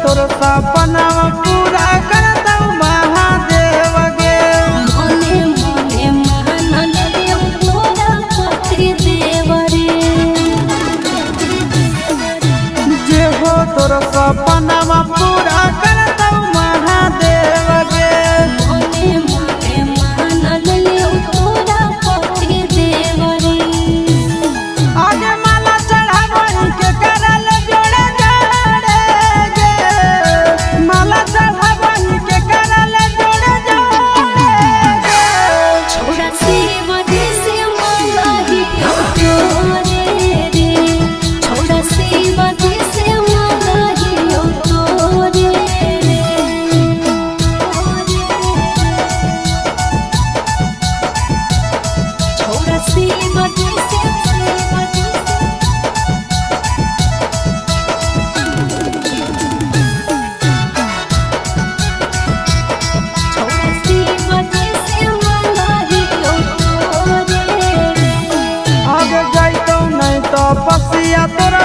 तोर सपना पूरा कर दऊ महादेव गे मोने मोने महानन देव तोरा पति देव रे जे हो तोर सपना पूरा कर दऊ महादेव गे मोने मोने महानन देव तोरा पति देव रे आगे माला चढ़ावही के करल जोड़े जोड़े गे माला चढ़ावही के करल जोड़े जोड़े गे छोड़ा शिवजी से मांगही तोरे रे छोड़ा शिवजी से मांगही तोरे रे छोड़ा शिवजी से आगे जाइतो नहीं तो पसिया तोरा